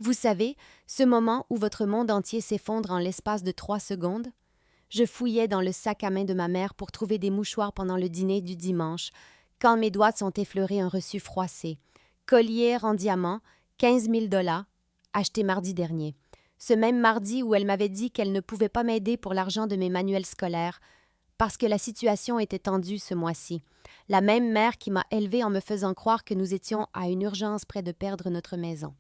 Vous savez, ce moment où votre monde entier s'effondre en l'espace de 3 secondes? Je fouillais dans le sac à main de ma mère pour trouver des mouchoirs pendant le dîner du dimanche, quand mes doigts sont effleurés un reçu froissé. Collier en diamant, 15 000 $, acheté mardi dernier. Ce même mardi où elle m'avait dit qu'elle ne pouvait pas m'aider pour l'argent de mes manuels scolaires, parce que la situation était tendue ce mois-ci. La même mère qui m'a élevée en me faisant croire que nous étions à une urgence près de perdre notre maison.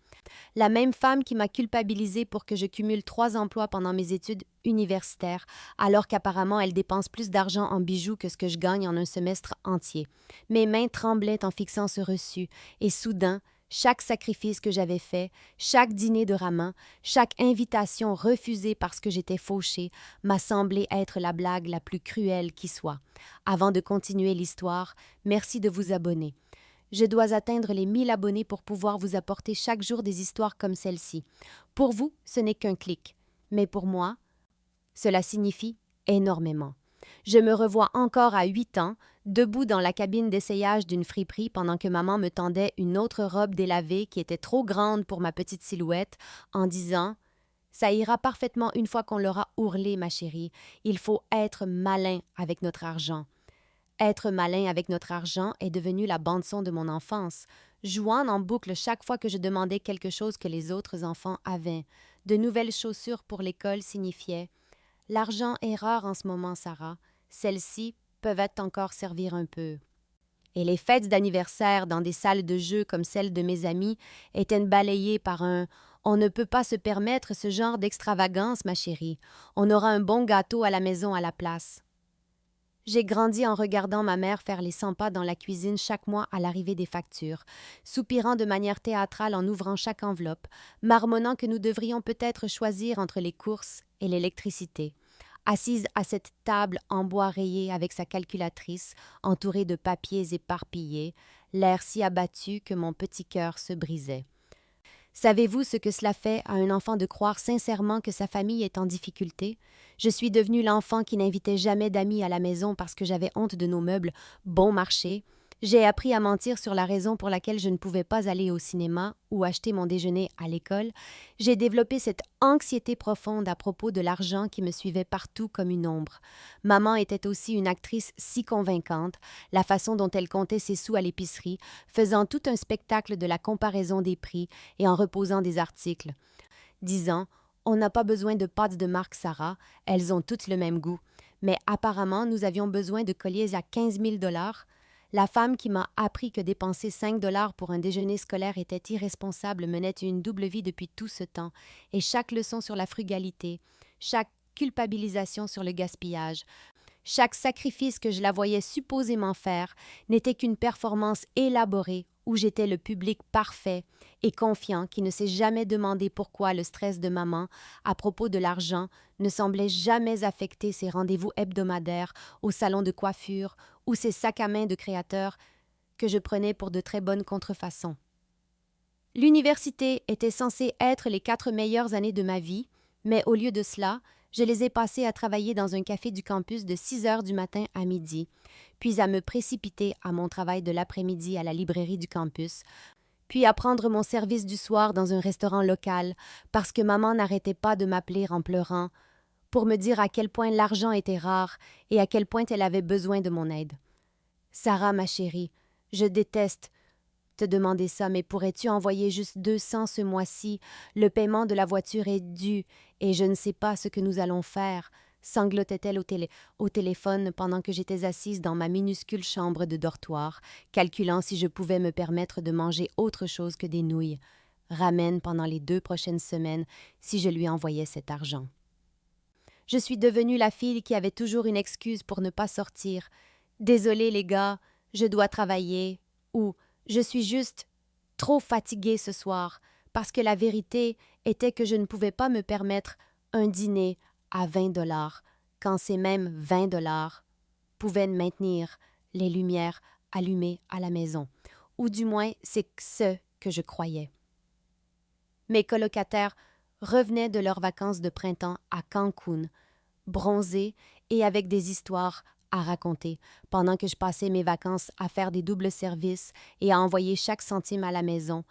La même femme qui m'a culpabilisée pour que je cumule 3 emplois pendant mes études universitaires, alors qu'apparemment elle dépense plus d'argent en bijoux que ce que je gagne en un semestre entier. Mes mains tremblaient en fixant ce reçu, et soudain, chaque sacrifice que j'avais fait, chaque dîner de ramen, chaque invitation refusée parce que j'étais fauchée, m'a semblé être la blague la plus cruelle qui soit. Avant de continuer l'histoire, merci de vous abonner. Je dois atteindre les 1000 abonnés pour pouvoir vous apporter chaque jour des histoires comme celle-ci. Pour vous, ce n'est qu'un clic. Mais pour moi, cela signifie énormément. Je me revois encore à 8 ans, debout dans la cabine d'essayage d'une friperie pendant que maman me tendait une autre robe délavée qui était trop grande pour ma petite silhouette, en disant « Ça ira parfaitement une fois qu'on l'aura ourlé, ma chérie. Il faut être malin avec notre argent. » Être malin avec notre argent est devenu la bande-son de mon enfance, jouant en boucle chaque fois que je demandais quelque chose que les autres enfants avaient. De nouvelles chaussures pour l'école signifiaient « L'argent est rare en ce moment, Sarah. Celles-ci peuvent encore servir un peu. » Et les fêtes d'anniversaire dans des salles de jeu comme celle de mes amis étaient balayées par un « On ne peut pas se permettre ce genre d'extravagance, ma chérie. On aura un bon gâteau à la maison à la place. » J'ai grandi en regardant ma mère faire les 100 pas dans la cuisine chaque mois à l'arrivée des factures, soupirant de manière théâtrale en ouvrant chaque enveloppe, marmonnant que nous devrions peut-être choisir entre les courses et l'électricité. Assise à cette table en bois rayé avec sa calculatrice, entourée de papiers éparpillés, l'air si abattu que mon petit cœur se brisait. Savez-vous ce que cela fait à un enfant de croire sincèrement que sa famille est en difficulté? Je suis devenue l'enfant qui n'invitait jamais d'amis à la maison parce que j'avais honte de nos meubles bon marché. J'ai appris à mentir sur la raison pour laquelle je ne pouvais pas aller au cinéma ou acheter mon déjeuner à l'école. J'ai développé cette anxiété profonde à propos de l'argent qui me suivait partout comme une ombre. Maman était aussi une actrice si convaincante, la façon dont elle comptait ses sous à l'épicerie, faisant tout un spectacle de la comparaison des prix et en reposant des articles, disant « On n'a pas besoin de pâtes de marque Sarah, elles ont toutes le même goût. » Mais apparemment, nous avions besoin de colliers à 15 000 $. La femme qui m'a appris que dépenser 5 $ pour un déjeuner scolaire était irresponsable menait une double vie depuis tout ce temps, et chaque leçon sur la frugalité, chaque culpabilisation sur le gaspillage, chaque sacrifice que je la voyais supposément faire n'était qu'une performance élaborée où j'étais le public parfait et confiant qui ne s'est jamais demandé pourquoi le stress de maman à propos de l'argent ne semblait jamais affecter ses rendez-vous hebdomadaires au salon de coiffure ou ses sacs à main de créateur que je prenais pour de très bonnes contrefaçons. L'université était censée être les 4 meilleures années de ma vie, mais au lieu de cela, je les ai passées à travailler dans un café du campus de 6 heures du matin à midi, puis à me précipiter à mon travail de l'après-midi à la librairie du campus, puis à prendre mon service du soir dans un restaurant local parce que maman n'arrêtait pas de m'appeler en pleurant pour me dire à quel point l'argent était rare et à quel point elle avait besoin de mon aide. Sarah, ma chérie, je déteste te demander ça, mais pourrais-tu envoyer juste 200 ce mois-ci? Le paiement de la voiture est dû et je ne sais pas ce que nous allons faire, sanglotait-elle au téléphone pendant que j'étais assise dans ma minuscule chambre de dortoir, calculant si je pouvais me permettre de manger autre chose que des nouilles. Ramen pendant les 2 prochaines semaines si je lui envoyais cet argent. Je suis devenue la fille qui avait toujours une excuse pour ne pas sortir. Désolée les gars, je dois travailler ou je suis juste trop fatiguée ce soir, parce que la vérité était que je ne pouvais pas me permettre un dîner à 20 $, quand ces mêmes 20 $ pouvaient maintenir les lumières allumées à la maison. Ou du moins, c'est ce que je croyais. Mes colocataires revenaient de leurs vacances de printemps à Cancun, bronzés et avec des histoires à raconter, pendant que je passais mes vacances à faire des doubles services et à envoyer chaque centime à la maison,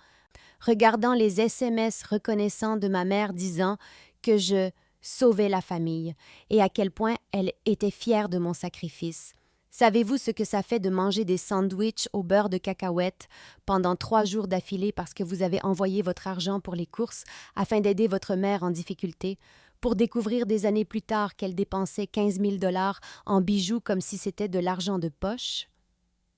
regardant les SMS reconnaissants de ma mère disant que je sauvais la famille et à quel point elle était fière de mon sacrifice. Savez-vous ce que ça fait de manger des sandwichs au beurre de cacahuète pendant 3 jours d'affilée parce que vous avez envoyé votre argent pour les courses afin d'aider votre mère en difficulté, pour découvrir des années plus tard qu'elle dépensait 15 000 $ en bijoux comme si c'était de l'argent de poche?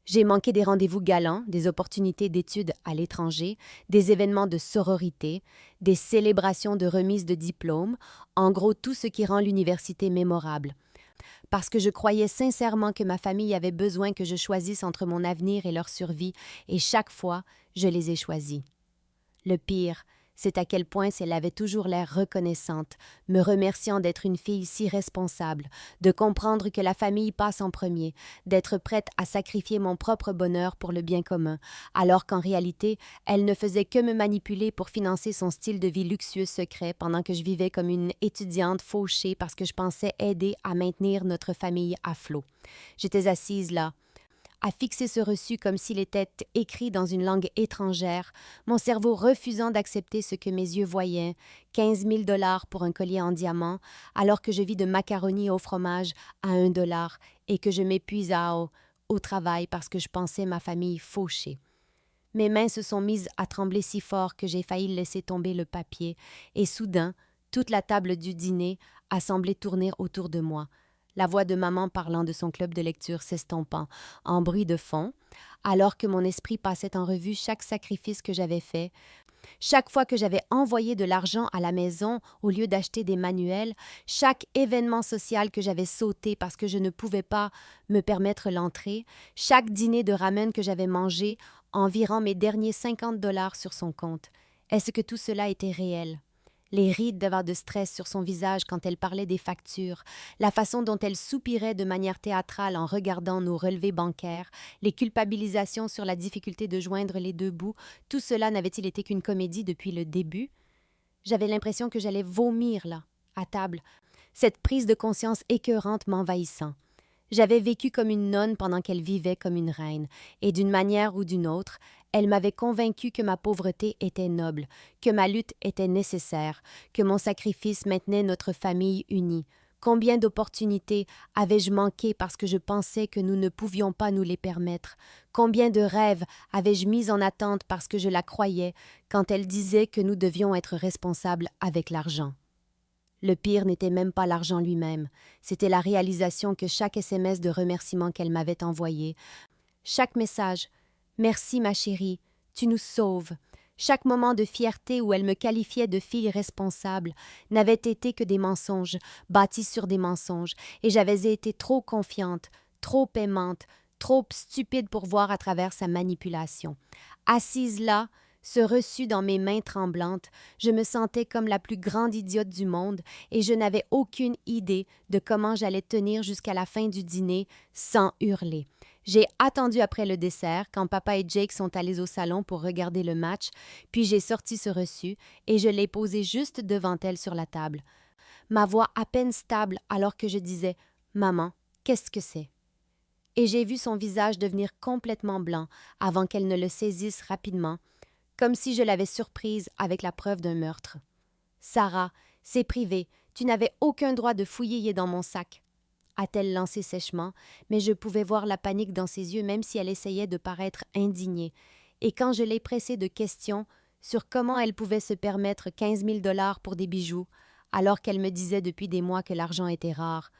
J'ai manqué des rendez-vous galants, des opportunités d'études à l'étranger, des événements de sororité, des célébrations de remise de diplômes, en gros tout ce qui rend l'université mémorable. Parce que je croyais sincèrement que ma famille avait besoin que je choisisse entre mon avenir et leur survie, et chaque fois, je les ai choisis. Le pire, c'est à quel point elle avait toujours l'air reconnaissante, me remerciant d'être une fille si responsable, de comprendre que la famille passe en premier, d'être prête à sacrifier mon propre bonheur pour le bien commun, alors qu'en réalité, elle ne faisait que me manipuler pour financer son style de vie luxueux secret pendant que je vivais comme une étudiante fauchée parce que je pensais aider à maintenir notre famille à flot. J'étais assise là, à fixer ce reçu comme s'il était écrit dans une langue étrangère, mon cerveau refusant d'accepter ce que mes yeux voyaient, 15 000 $ pour un collier en diamant, alors que je vis de macaroni au fromage à 1 $ et que je m'épuise au travail parce que je pensais ma famille fauchée. Mes mains se sont mises à trembler si fort que j'ai failli laisser tomber le papier, et soudain, toute la table du dîner a semblé tourner autour de moi. La voix de maman parlant de son club de lecture s'estompant en bruit de fond, alors que mon esprit passait en revue chaque sacrifice que j'avais fait, chaque fois que j'avais envoyé de l'argent à la maison au lieu d'acheter des manuels, chaque événement social que j'avais sauté parce que je ne pouvais pas me permettre l'entrée, chaque dîner de ramen que j'avais mangé en virant mes derniers 50 $ sur son compte. Est-ce que tout cela était réel? Les rides de stress sur son visage quand elle parlait des factures, la façon dont elle soupirait de manière théâtrale en regardant nos relevés bancaires, les culpabilisations sur la difficulté de joindre les deux bouts, tout cela n'avait-il été qu'une comédie depuis le début? J'avais l'impression que j'allais vomir là, à table, cette prise de conscience écœurante m'envahissant. J'avais vécu comme une nonne pendant qu'elle vivait comme une reine, et d'une manière ou d'une autre, elle m'avait convaincue que ma pauvreté était noble, que ma lutte était nécessaire, que mon sacrifice maintenait notre famille unie. Combien d'opportunités avais-je manqué parce que je pensais que nous ne pouvions pas nous les permettre? Combien de rêves avais-je mis en attente parce que je la croyais quand elle disait que nous devions être responsables avec l'argent? Le pire n'était même pas l'argent lui-même, c'était la réalisation que chaque SMS de remerciement qu'elle m'avait envoyé, chaque message « Merci ma chérie, tu nous sauves », chaque moment de fierté où elle me qualifiait de fille responsable n'avait été que des mensonges, bâtis sur des mensonges, et j'avais été trop confiante, trop aimante, trop stupide pour voir à travers sa manipulation. Assise là, ce reçu dans mes mains tremblantes, je me sentais comme la plus grande idiote du monde et je n'avais aucune idée de comment j'allais tenir jusqu'à la fin du dîner sans hurler. J'ai attendu après le dessert, quand papa et Jake sont allés au salon pour regarder le match, puis j'ai sorti ce reçu et je l'ai posé juste devant elle sur la table. Ma voix à peine stable alors que je disais « Maman, qu'est-ce que c'est ?» Et j'ai vu son visage devenir complètement blanc avant qu'elle ne le saisisse rapidement, comme si je l'avais surprise avec la preuve d'un meurtre. « Sarah, c'est privé, tu n'avais aucun droit de fouiller dans mon sac. » a-t-elle lancé sèchement, mais je pouvais voir la panique dans ses yeux même si elle essayait de paraître indignée. Et quand je l'ai pressée de questions sur comment elle pouvait se permettre 15 000 $ pour des bijoux, alors qu'elle me disait depuis des mois que l'argent était rare,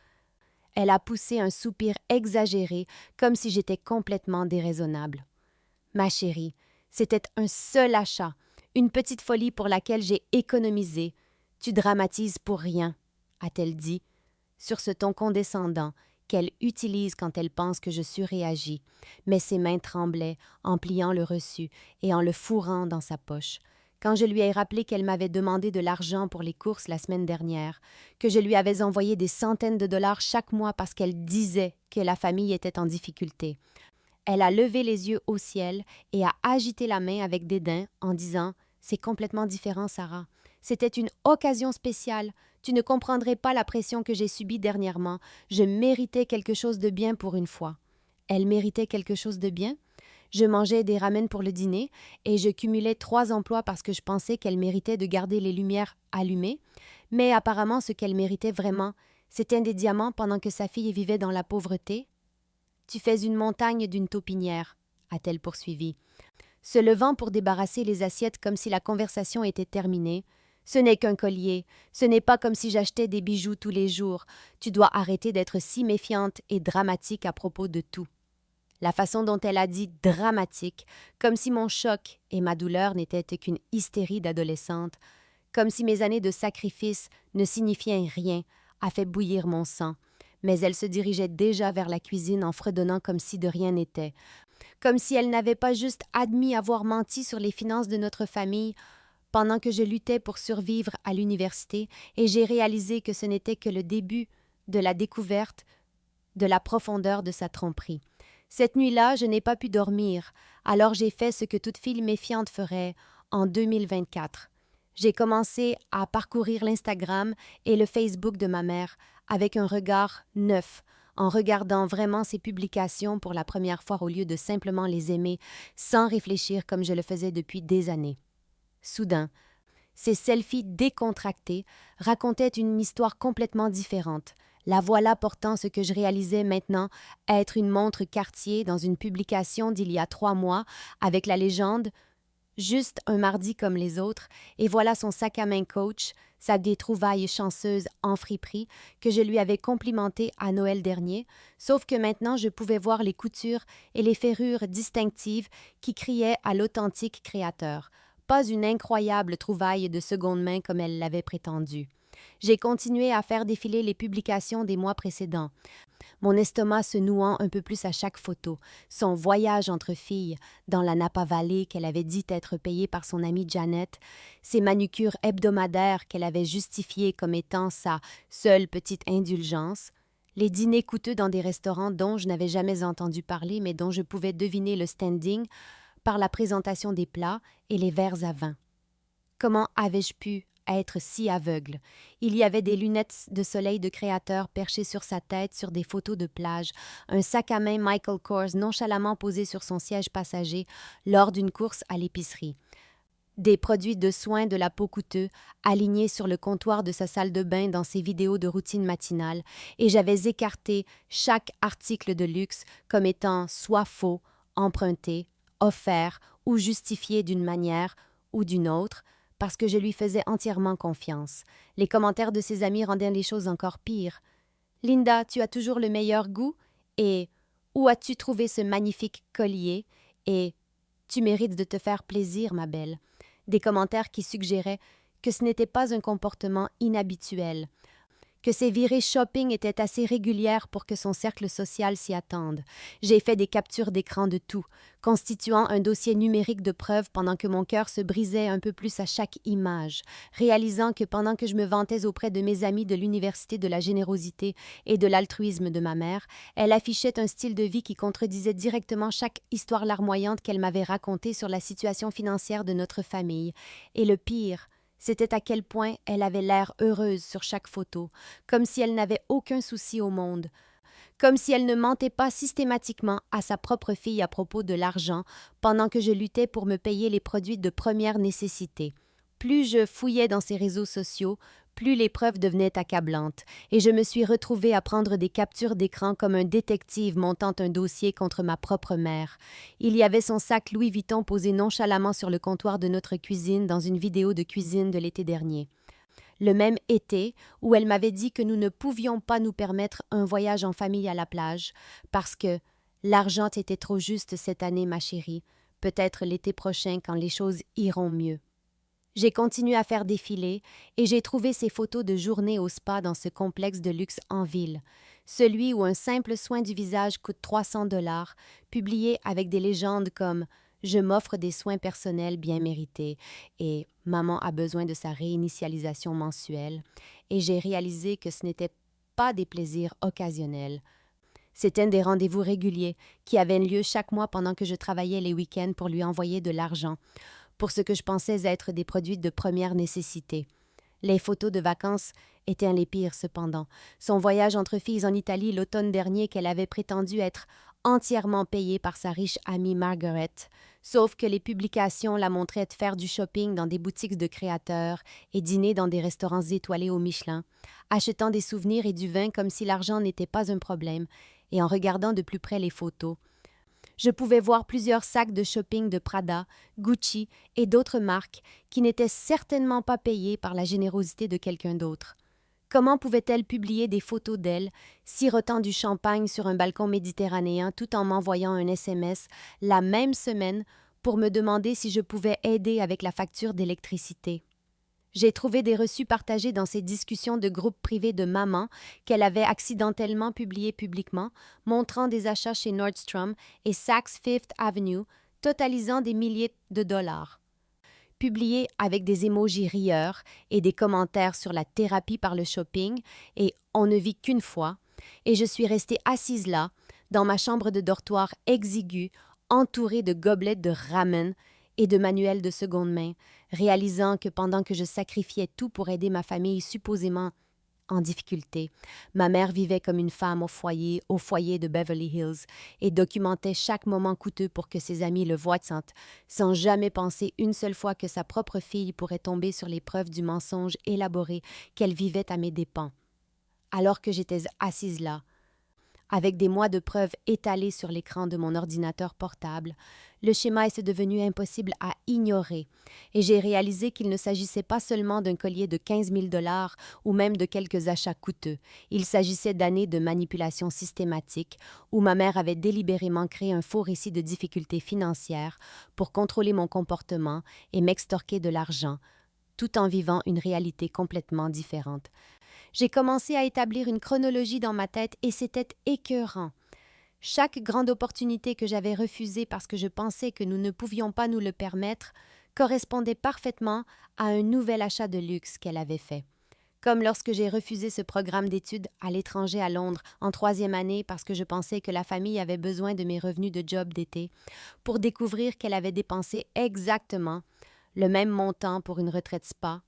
elle a poussé un soupir exagéré, comme si j'étais complètement déraisonnable. « Ma chérie, c'était un seul achat, une petite folie pour laquelle j'ai économisé. Tu dramatises pour rien, » a-t-elle dit, sur ce ton condescendant qu'elle utilise quand elle pense que je surréagis, mais ses mains tremblaient en pliant le reçu et en le fourrant dans sa poche. Quand je lui ai rappelé qu'elle m'avait demandé de l'argent pour les courses la semaine dernière, que je lui avais envoyé des centaines de dollars chaque mois parce qu'elle disait que la famille était en difficulté, elle a levé les yeux au ciel et a agité la main avec dédain en disant « C'est complètement différent, Sarah. C'était une occasion spéciale. Tu ne comprendrais pas la pression que j'ai subie dernièrement. Je méritais quelque chose de bien pour une fois. » Elle méritait quelque chose de bien? Je mangeais des ramen pour le dîner et je cumulais 3 emplois parce que je pensais qu'elle méritait de garder les lumières allumées, mais apparemment ce qu'elle méritait vraiment, c'était des diamants pendant que sa fille vivait dans la pauvreté. Tu fais une montagne d'une taupinière, a-t-elle poursuivi, se levant pour débarrasser les assiettes comme si la conversation était terminée. Ce n'est qu'un collier, ce n'est pas comme si j'achetais des bijoux tous les jours. Tu dois arrêter d'être si méfiante et dramatique à propos de tout. La façon dont elle a dit dramatique, comme si mon choc et ma douleur n'étaient qu'une hystérie d'adolescente, comme si mes années de sacrifice ne signifiaient rien, a fait bouillir mon sang. Mais elle se dirigeait déjà vers la cuisine en fredonnant comme si de rien n'était, comme si elle n'avait pas juste admis avoir menti sur les finances de notre famille pendant que je luttais pour survivre à l'université, et j'ai réalisé que ce n'était que le début de la découverte de la profondeur de sa tromperie. Cette nuit-là, je n'ai pas pu dormir, alors j'ai fait ce que toute fille méfiante ferait en 2024. J'ai commencé à parcourir l'Instagram et le Facebook de ma mère avec un regard neuf, en regardant vraiment ses publications pour la première fois au lieu de simplement les aimer sans réfléchir comme je le faisais depuis des années. Soudain, ces selfies décontractés racontaient une histoire complètement différente. La voilà portant ce que je réalisais maintenant être une montre Cartier dans une publication d'il y a 3 mois avec la légende « Juste un mardi comme les autres » et voilà son sac à main Coach, sa détrouvaille chanceuse en friperie que je lui avais complimenté à Noël dernier, sauf que maintenant je pouvais voir les coutures et les ferrures distinctives qui criaient à l'authentique créateur. Pas une incroyable trouvaille de seconde main comme elle l'avait prétendu. J'ai continué à faire défiler les publications des mois précédents, mon estomac se nouant un peu plus à chaque photo, son voyage entre filles dans la Napa Valley qu'elle avait dit être payée par son amie Janet, ses manucures hebdomadaires qu'elle avait justifiées comme étant sa seule petite indulgence, les dîners coûteux dans des restaurants dont je n'avais jamais entendu parler mais dont je pouvais deviner le standing par la présentation des plats et les verres à vin. Comment avais-je pu être si aveugle? Il y avait des lunettes de soleil de créateur perchées sur sa tête sur des photos de plage, un sac à main Michael Kors nonchalamment posé sur son siège passager lors d'une course à l'épicerie. Des produits de soins de la peau coûteux alignés sur le comptoir de sa salle de bain dans ses vidéos de routine matinale, et j'avais écarté chaque article de luxe comme étant soit faux, emprunté, offert ou justifié d'une manière ou d'une autre, parce que je lui faisais entièrement confiance. Les commentaires de ses amis rendaient les choses encore pires. « Linda, tu as toujours le meilleur goût » et « Où as-tu trouvé ce magnifique collier » et « Tu mérites de te faire plaisir, ma belle » des commentaires qui suggéraient que ce n'était pas un comportement inhabituel, que ses virées shopping étaient assez régulières pour que son cercle social s'y attende. J'ai fait des captures d'écran de tout, constituant un dossier numérique de preuves pendant que mon cœur se brisait un peu plus à chaque image, réalisant que pendant que je me vantais auprès de mes amis de l'université de la générosité et de l'altruisme de ma mère, elle affichait un style de vie qui contredisait directement chaque histoire larmoyante qu'elle m'avait racontée sur la situation financière de notre famille. Et le pire, c'était à quel point elle avait l'air heureuse sur chaque photo, comme si elle n'avait aucun souci au monde, comme si elle ne mentait pas systématiquement à sa propre fille à propos de l'argent pendant que je luttais pour me payer les produits de première nécessité. Plus je fouillais dans ses réseaux sociaux, plus les preuves devenaient accablantes, et je me suis retrouvée à prendre des captures d'écran comme un détective montant un dossier contre ma propre mère. Il y avait son sac Louis Vuitton posé nonchalamment sur le comptoir de notre cuisine dans une vidéo de cuisine de l'été dernier. Le même été où elle m'avait dit que nous ne pouvions pas nous permettre un voyage en famille à la plage, parce que l'argent était trop juste cette année, ma chérie, peut-être l'été prochain quand les choses iront mieux. J'ai continué à faire défiler et j'ai trouvé ces photos de journées au spa dans ce complexe de luxe en ville, celui où un simple soin du visage coûte 300 $, publié avec des légendes comme « Je m'offre des soins personnels bien mérités » et « Maman a besoin de sa réinitialisation mensuelle » et j'ai réalisé que ce n'était pas des plaisirs occasionnels. C'étaient des rendez-vous réguliers qui avaient lieu chaque mois pendant que je travaillais les week-ends pour lui envoyer de l'argent, pour ce que je pensais être des produits de première nécessité. Les photos de vacances étaient les pires cependant. Son voyage entre filles en Italie l'automne dernier qu'elle avait prétendu être entièrement payée par sa riche amie Margaret, sauf que les publications la montraient faire du shopping dans des boutiques de créateurs et dîner dans des restaurants étoilés au Michelin, achetant des souvenirs et du vin comme si l'argent n'était pas un problème, et en regardant de plus près les photos. Je pouvais voir plusieurs sacs de shopping de Prada, Gucci et d'autres marques qui n'étaient certainement pas payés par la générosité de quelqu'un d'autre. Comment pouvait-elle publier des photos d'elle, sirotant du champagne sur un balcon méditerranéen tout en m'envoyant un SMS la même semaine pour me demander si je pouvais aider avec la facture d'électricité? J'ai trouvé des reçus partagés dans ces discussions de groupe privé de maman qu'elle avait accidentellement publiés publiquement, montrant des achats chez Nordstrom et Saks Fifth Avenue, totalisant des milliers de dollars. Publiés avec des émojis rieurs et des commentaires sur la thérapie par le shopping, et on ne vit qu'une fois, et je suis restée assise là, dans ma chambre de dortoir exiguë, entourée de gobelets de ramen et de manuels de seconde main, réalisant que pendant que je sacrifiais tout pour aider ma famille supposément en difficulté, ma mère vivait comme une femme au foyer de Beverly Hills, et documentait chaque moment coûteux pour que ses amis le voient sans jamais penser une seule fois que sa propre fille pourrait tomber sur les preuves du mensonge élaboré qu'elle vivait à mes dépens. Alors que j'étais assise là, avec des mois de preuves étalés sur l'écran de mon ordinateur portable, le schéma est devenu impossible à ignorer, et j'ai réalisé qu'il ne s'agissait pas seulement d'un collier de 15 000 $ ou même de quelques achats coûteux. Il s'agissait d'années de manipulation systématique où ma mère avait délibérément créé un faux récit de difficultés financières pour contrôler mon comportement et m'extorquer de l'argent, tout en vivant une réalité complètement différente. J'ai commencé à établir une chronologie dans ma tête et c'était écœurant. Chaque grande opportunité que j'avais refusée parce que je pensais que nous ne pouvions pas nous le permettre correspondait parfaitement à un nouvel achat de luxe qu'elle avait fait. Comme lorsque j'ai refusé ce programme d'études à l'étranger à Londres en 3e année parce que je pensais que la famille avait besoin de mes revenus de job d'été, pour découvrir qu'elle avait dépensé exactement le même montant pour une retraite spa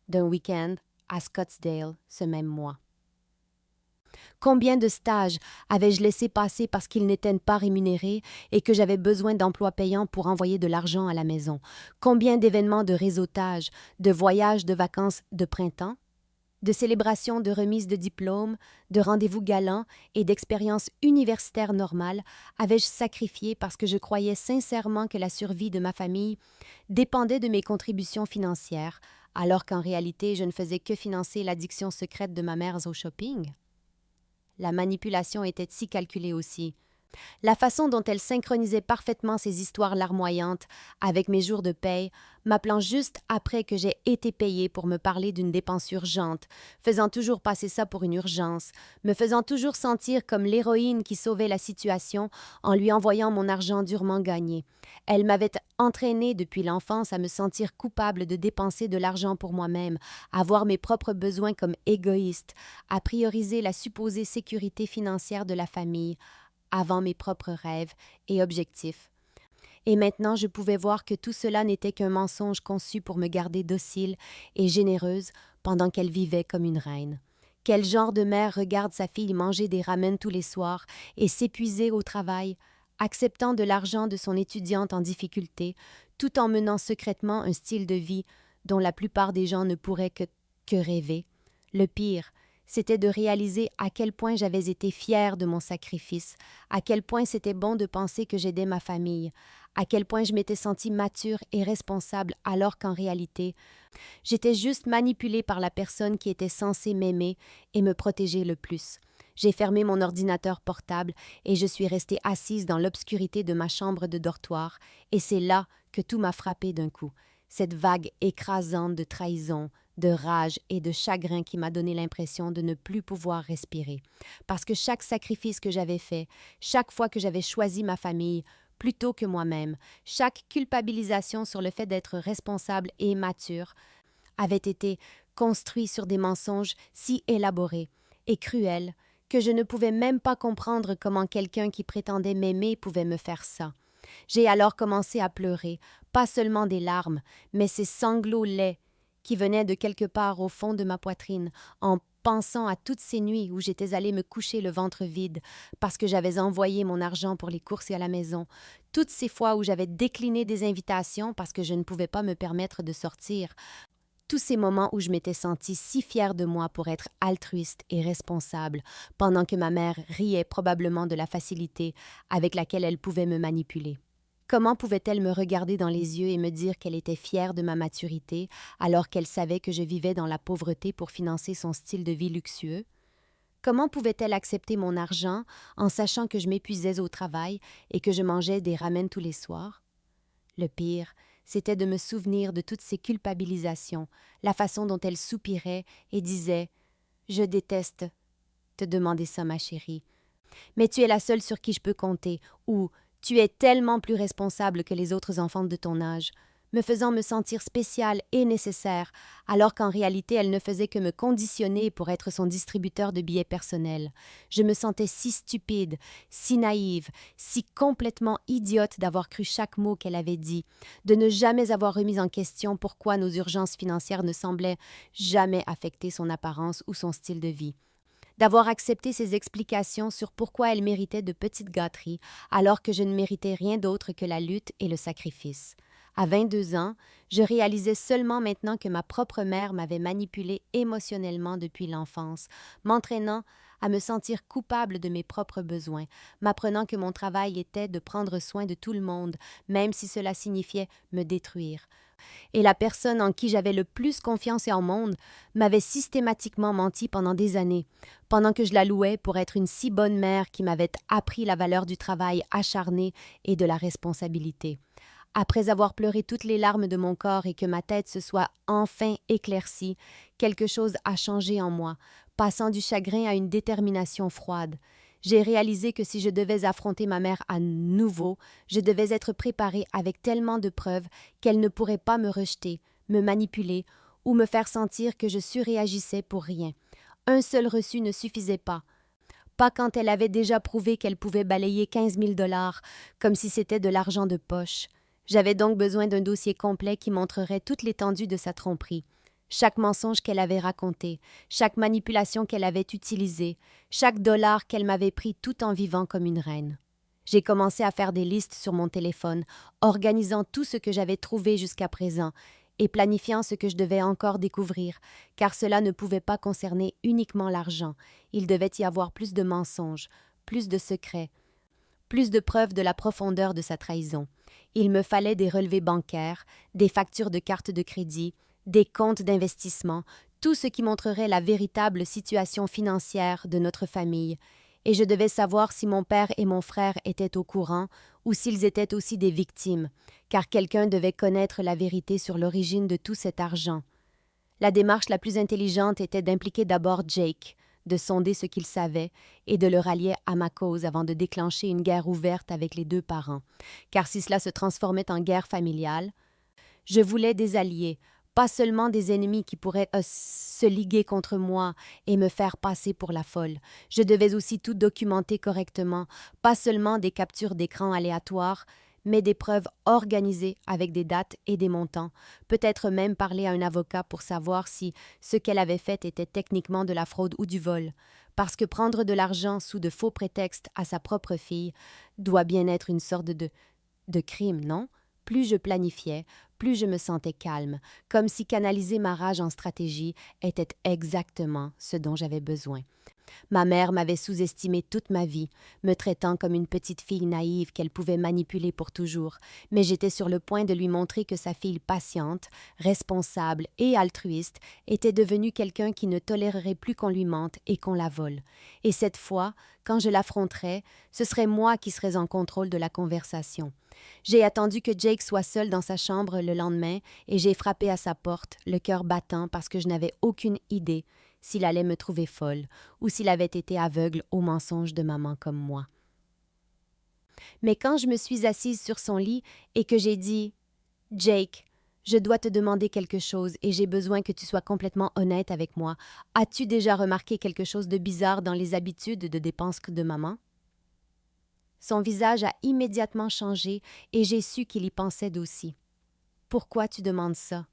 d'un week-end à Scottsdale ce même mois. Combien de stages avais-je laissé passer parce qu'ils n'étaient pas rémunérés et que j'avais besoin d'emplois payants pour envoyer de l'argent à la maison? Combien d'événements de réseautage, de voyages de vacances de printemps, de célébrations de remises de diplômes, de rendez-vous galants et d'expériences universitaires normales avais-je sacrifié parce que je croyais sincèrement que la survie de ma famille dépendait de mes contributions financières, alors qu'en réalité je ne faisais que financer l'addiction secrète de ma mère au shopping? La manipulation était si calculée aussi. La façon dont elle synchronisait parfaitement ses histoires larmoyantes avec mes jours de paye, m'appelant juste après que j'ai été payée pour me parler d'une dépense urgente, faisant toujours passer ça pour une urgence, me faisant toujours sentir comme l'héroïne qui sauvait la situation en lui envoyant mon argent durement gagné. Elle m'avait entraînée depuis l'enfance à me sentir coupable de dépenser de l'argent pour moi-même, à voir mes propres besoins comme égoïstes, à prioriser la supposée sécurité financière de la famille, avant mes propres rêves et objectifs. Et maintenant, je pouvais voir que tout cela n'était qu'un mensonge conçu pour me garder docile et généreuse pendant qu'elle vivait comme une reine. Quel genre de mère regarde sa fille manger des ramen tous les soirs et s'épuiser au travail, acceptant de l'argent de son étudiante en difficulté, tout en menant secrètement un style de vie dont la plupart des gens ne pourraient que rêver? Le pire, c'était de réaliser à quel point j'avais été fière de mon sacrifice, à quel point c'était bon de penser que j'aidais ma famille, à quel point je m'étais sentie mature et responsable alors qu'en réalité, j'étais juste manipulée par la personne qui était censée m'aimer et me protéger le plus. J'ai fermé mon ordinateur portable et je suis restée assise dans l'obscurité de ma chambre de dortoir, et c'est là que tout m'a frappé d'un coup. Cette vague écrasante de trahison, de rage et de chagrin qui m'a donné l'impression de ne plus pouvoir respirer. Parce que chaque sacrifice que j'avais fait, chaque fois que j'avais choisi ma famille plutôt que moi-même, chaque culpabilisation sur le fait d'être responsable et mature, avait été construit sur des mensonges si élaborés et cruels que je ne pouvais même pas comprendre comment quelqu'un qui prétendait m'aimer pouvait me faire ça. J'ai alors commencé à pleurer, pas seulement des larmes, mais ces sanglots laids qui venaient de quelque part au fond de ma poitrine, en pensant à toutes ces nuits où j'étais allée me coucher le ventre vide parce que j'avais envoyé mon argent pour les courses et à la maison, toutes ces fois où j'avais décliné des invitations parce que je ne pouvais pas me permettre de sortir, tous ces moments où je m'étais sentie si fière de moi pour être altruiste et responsable, pendant que ma mère riait probablement de la facilité avec laquelle elle pouvait me manipuler. Comment pouvait-elle me regarder dans les yeux et me dire qu'elle était fière de ma maturité alors qu'elle savait que je vivais dans la pauvreté pour financer son style de vie luxueux? Comment pouvait-elle accepter mon argent en sachant que je m'épuisais au travail et que je mangeais des ramen tous les soirs? Le pire, c'était de me souvenir de toutes ces culpabilisations, la façon dont elle soupirait et disait « Je déteste te demander ça, ma chérie, mais tu es la seule sur qui je peux compter » ou « Tu es tellement plus responsable que les autres enfants de ton âge », me faisant me sentir spéciale et nécessaire, alors qu'en réalité elle ne faisait que me conditionner pour être son distributeur de billets personnels. Je me sentais si stupide, si naïve, si complètement idiote d'avoir cru chaque mot qu'elle avait dit, de ne jamais avoir remis en question pourquoi nos urgences financières ne semblaient jamais affecter son apparence ou son style de vie, d'avoir accepté ses explications sur pourquoi elle méritait de petites gâteries, alors que je ne méritais rien d'autre que la lutte et le sacrifice. À 22 ans, je réalisais seulement maintenant que ma propre mère m'avait manipulée émotionnellement depuis l'enfance, m'entraînant à me sentir coupable de mes propres besoins, m'apprenant que mon travail était de prendre soin de tout le monde, même si cela signifiait me détruire. Et la personne en qui j'avais le plus confiance et en monde m'avait systématiquement menti pendant des années, pendant que je la louais pour être une si bonne mère qui m'avait appris la valeur du travail acharné et de la responsabilité. Après avoir pleuré toutes les larmes de mon corps et que ma tête se soit enfin éclaircie, quelque chose a changé en moi, passant du chagrin à une détermination froide. J'ai réalisé que si je devais affronter ma mère à nouveau, je devais être préparée avec tellement de preuves qu'elle ne pourrait pas me rejeter, me manipuler ou me faire sentir que je surréagissais pour rien. Un seul reçu ne suffisait pas. Pas quand elle avait déjà prouvé qu'elle pouvait balayer 15 000 $ comme si c'était de l'argent de poche. J'avais donc besoin d'un dossier complet qui montrerait toute l'étendue de sa tromperie. Chaque mensonge qu'elle avait raconté, chaque manipulation qu'elle avait utilisée, chaque dollar qu'elle m'avait pris tout en vivant comme une reine. J'ai commencé à faire des listes sur mon téléphone, organisant tout ce que j'avais trouvé jusqu'à présent et planifiant ce que je devais encore découvrir, car cela ne pouvait pas concerner uniquement l'argent. Il devait y avoir plus de mensonges, plus de secrets, plus de preuves de la profondeur de sa trahison. Il me fallait des relevés bancaires, des factures de carte de crédit, des comptes d'investissement, tout ce qui montrerait la véritable situation financière de notre famille, et je devais savoir si mon père et mon frère étaient au courant ou s'ils étaient aussi des victimes, car quelqu'un devait connaître la vérité sur l'origine de tout cet argent. La démarche la plus intelligente était d'impliquer d'abord Jake, de sonder ce qu'il savait et de le rallier à ma cause avant de déclencher une guerre ouverte avec les deux parents, car si cela se transformait en guerre familiale, je voulais des alliés, pas seulement des ennemis qui pourraient se liguer contre moi et me faire passer pour la folle. Je devais aussi tout documenter correctement, pas seulement des captures d'écran aléatoires, mais des preuves organisées avec des dates et des montants, peut-être même parler à un avocat pour savoir si ce qu'elle avait fait était techniquement de la fraude ou du vol, parce que prendre de l'argent sous de faux prétextes à sa propre fille doit bien être une sorte de crime, non? Plus je planifiais, plus je me sentais calme, comme si canaliser ma rage en stratégie était exactement ce dont j'avais besoin. Ma mère m'avait sous-estimé toute ma vie, me traitant comme une petite fille naïve qu'elle pouvait manipuler pour toujours, mais j'étais sur le point de lui montrer que sa fille patiente, responsable et altruiste était devenue quelqu'un qui ne tolérerait plus qu'on lui mente et qu'on la vole. Et cette fois, quand je l'affronterais, ce serait moi qui serais en contrôle de la conversation. J'ai attendu que Jake soit seul dans sa chambre le lendemain et j'ai frappé à sa porte, le cœur battant parce que je n'avais aucune idée s'il allait me trouver folle ou s'il avait été aveugle aux mensonges de maman comme moi. Mais quand je me suis assise sur son lit et que j'ai dit « Jake, je dois te demander quelque chose et j'ai besoin que tu sois complètement honnête avec moi. As-tu déjà remarqué quelque chose de bizarre dans les habitudes de dépenses de maman? » Son visage a immédiatement changé et j'ai su qu'il y pensait d'aussi. « Pourquoi tu demandes ça? »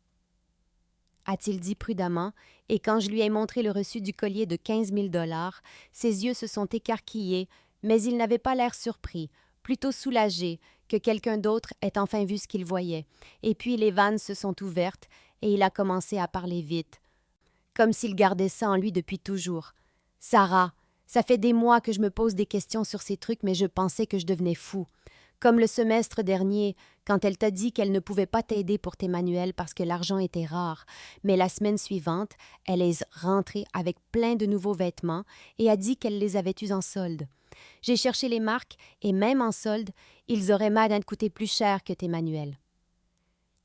a-t-il dit prudemment, et quand je lui ai montré le reçu du collier de 15 000 $, ses yeux se sont écarquillés, mais il n'avait pas l'air surpris, plutôt soulagé que quelqu'un d'autre ait enfin vu ce qu'il voyait. Et puis les vannes se sont ouvertes, et il a commencé à parler vite, comme s'il gardait ça en lui depuis toujours. « Sarah, ça fait des mois que je me pose des questions sur ces trucs, mais je pensais que je devenais fou. Comme le semestre dernier, quand elle t'a dit qu'elle ne pouvait pas t'aider pour tes manuels parce que l'argent était rare. Mais la semaine suivante, elle est rentrée avec plein de nouveaux vêtements et a dit qu'elle les avait eus en solde. J'ai cherché les marques et même en solde, ils auraient mal coûté plus cher que tes manuels. »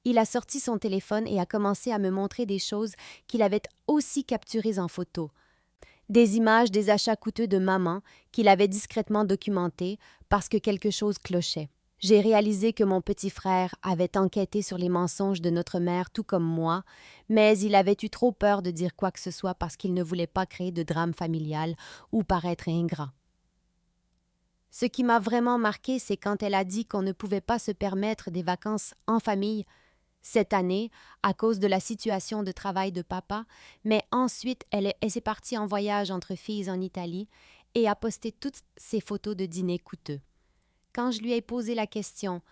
Il a sorti son téléphone et a commencé à me montrer des choses qu'il avait aussi capturées en photo. Des images des achats coûteux de maman qu'il avait discrètement documentés parce que quelque chose clochait. J'ai réalisé que mon petit frère avait enquêté sur les mensonges de notre mère tout comme moi, mais il avait eu trop peur de dire quoi que ce soit parce qu'il ne voulait pas créer de drame familial ou paraître ingrat. Ce qui m'a vraiment marqué, c'est quand elle a dit qu'on ne pouvait pas se permettre des vacances en famille cette année à cause de la situation de travail de papa, mais ensuite elle s'est partie en voyage entre filles en Italie et a posté toutes ses photos de dîners coûteux. Quand je lui ai posé la question,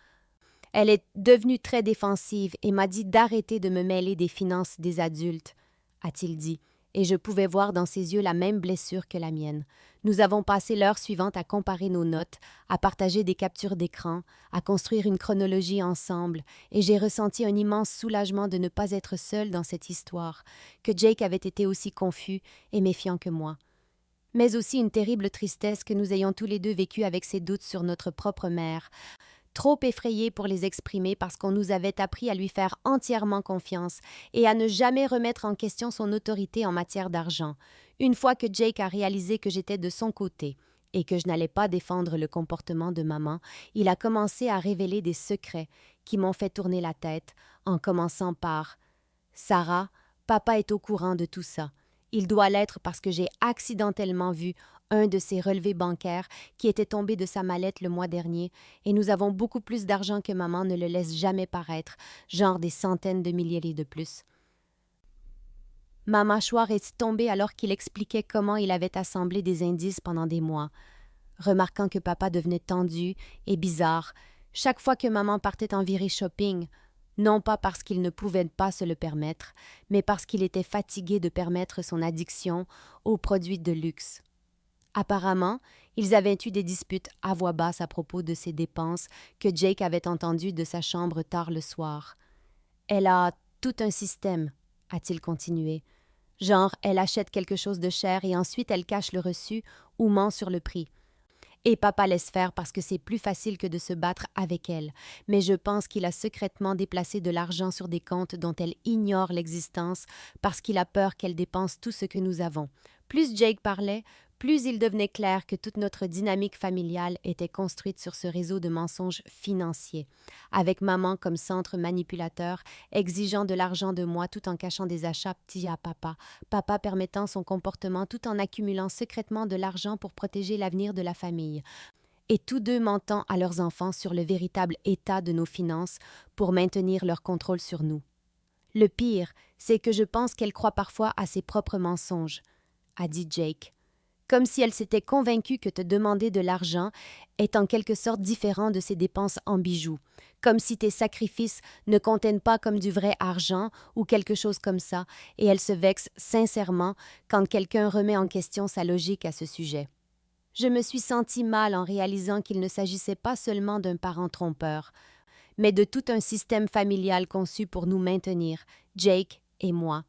elle est devenue très défensive et m'a dit d'arrêter de me mêler des finances des adultes, a-t-il dit, et je pouvais voir dans ses yeux la même blessure que la mienne. Nous avons passé l'heure suivante à comparer nos notes, à partager des captures d'écran, à construire une chronologie ensemble, et j'ai ressenti un immense soulagement de ne pas être seule dans cette histoire, que Jake avait été aussi confus et méfiant que moi. Mais aussi une terrible tristesse que nous ayons tous les deux vécu avec ces doutes sur notre propre mère, trop effrayés pour les exprimer parce qu'on nous avait appris à lui faire entièrement confiance et à ne jamais remettre en question son autorité en matière d'argent. Une fois que Jake a réalisé que j'étais de son côté et que je n'allais pas défendre le comportement de maman, il a commencé à révéler des secrets qui m'ont fait tourner la tête, en commençant par « Sarah, papa est au courant de tout ça. Il doit l'être parce que j'ai accidentellement vu un de ses relevés bancaires qui était tombé de sa mallette le mois dernier, et nous avons beaucoup plus d'argent que maman ne le laisse jamais paraître, genre des centaines de milliers de plus. » Ma mâchoire est tombée alors qu'il expliquait comment il avait assemblé des indices pendant des mois. Remarquant que papa devenait tendu et bizarre, chaque fois que maman partait en virée shopping, non pas parce qu'il ne pouvait pas se le permettre, mais parce qu'il était fatigué de permettre son addiction aux produits de luxe. Apparemment, ils avaient eu des disputes à voix basse à propos de ces dépenses que Jake avait entendues de sa chambre tard le soir. « Elle a tout un système, » a-t-il continué. « Genre, elle achète quelque chose de cher et ensuite elle cache le reçu ou ment sur le prix. Et papa laisse faire parce que c'est plus facile que de se battre avec elle. Mais je pense qu'il a secrètement déplacé de l'argent sur des comptes dont elle ignore l'existence parce qu'il a peur qu'elle dépense tout ce que nous avons. » Plus Jake parlait, plus il devenait clair que toute notre dynamique familiale était construite sur ce réseau de mensonges financiers, avec maman comme centre manipulateur, exigeant de l'argent de moi tout en cachant des achats petits à papa, papa permettant son comportement tout en accumulant secrètement de l'argent pour protéger l'avenir de la famille, et tous deux mentant à leurs enfants sur le véritable état de nos finances pour maintenir leur contrôle sur nous. Le pire, c'est que je pense qu'elle croit parfois à ses propres mensonges, a dit Jake. Comme si elle s'était convaincue que te demander de l'argent est en quelque sorte différent de ses dépenses en bijoux, comme si tes sacrifices ne contiennent pas comme du vrai argent ou quelque chose comme ça, et elle se vexe sincèrement quand quelqu'un remet en question sa logique à ce sujet. Je me suis sentie mal en réalisant qu'il ne s'agissait pas seulement d'un parent trompeur, mais de tout un système familial conçu pour nous maintenir, Jake et moi,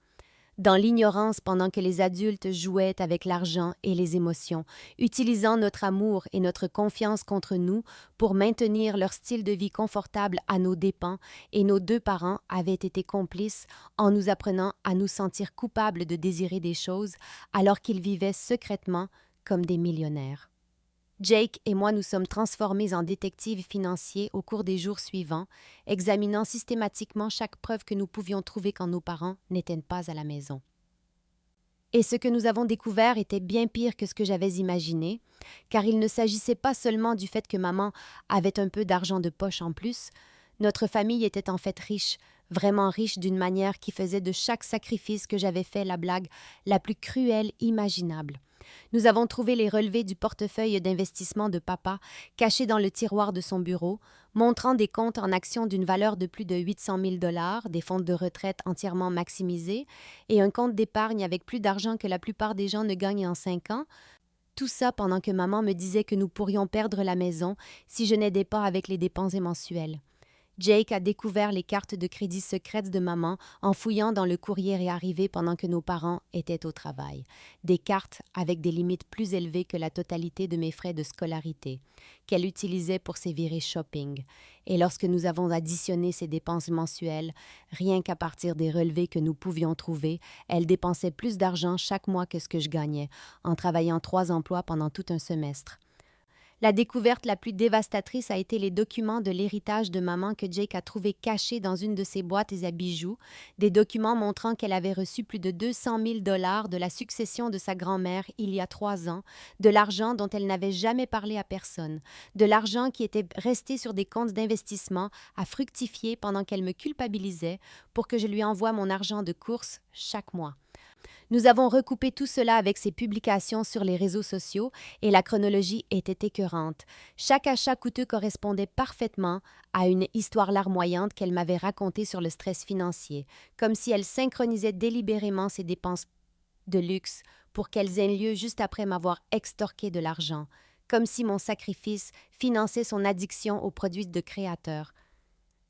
dans l'ignorance pendant que les adultes jouaient avec l'argent et les émotions, utilisant notre amour et notre confiance contre nous pour maintenir leur style de vie confortable à nos dépens, et nos deux parents avaient été complices en nous apprenant à nous sentir coupables de désirer des choses alors qu'ils vivaient secrètement comme des millionnaires. Jake et moi nous sommes transformés en détectives financiers au cours des jours suivants, examinant systématiquement chaque preuve que nous pouvions trouver quand nos parents n'étaient pas à la maison. Et ce que nous avons découvert était bien pire que ce que j'avais imaginé, car il ne s'agissait pas seulement du fait que maman avait un peu d'argent de poche en plus. Notre famille était en fait riche, vraiment riche d'une manière qui faisait de chaque sacrifice que j'avais fait la blague la plus cruelle imaginable. Nous avons trouvé les relevés du portefeuille d'investissement de papa cachés dans le tiroir de son bureau, montrant des comptes en actions d'une valeur de plus de 800 000 $, des fonds de retraite entièrement maximisés et un compte d'épargne avec plus d'argent que la plupart des gens ne gagnent en 5 ans. Tout ça pendant que maman me disait que nous pourrions perdre la maison si je n'aidais pas avec les dépenses mensuelles. Jake a découvert les cartes de crédit secrètes de maman en fouillant dans le courrier réarrivé pendant que nos parents étaient au travail. Des cartes avec des limites plus élevées que la totalité de mes frais de scolarité, qu'elle utilisait pour ses virées shopping. Et lorsque nous avons additionné ses dépenses mensuelles, rien qu'à partir des relevés que nous pouvions trouver, elle dépensait plus d'argent chaque mois que ce que je gagnais, en travaillant 3 emplois pendant tout un semestre. La découverte la plus dévastatrice a été les documents de l'héritage de maman que Jake a trouvés cachés dans une de ses boîtes à bijoux, des documents montrant qu'elle avait reçu plus de 200 000 $ de la succession de sa grand-mère il y a 3 ans, de l'argent dont elle n'avait jamais parlé à personne, de l'argent qui était resté sur des comptes d'investissement à fructifier pendant qu'elle me culpabilisait pour que je lui envoie mon argent de course chaque mois. Nous avons recoupé tout cela avec ses publications sur les réseaux sociaux et la chronologie était écœurante. Chaque achat coûteux correspondait parfaitement à une histoire larmoyante qu'elle m'avait racontée sur le stress financier, comme si elle synchronisait délibérément ses dépenses de luxe pour qu'elles aient lieu juste après m'avoir extorqué de l'argent, comme si mon sacrifice finançait son addiction aux produits de créateurs.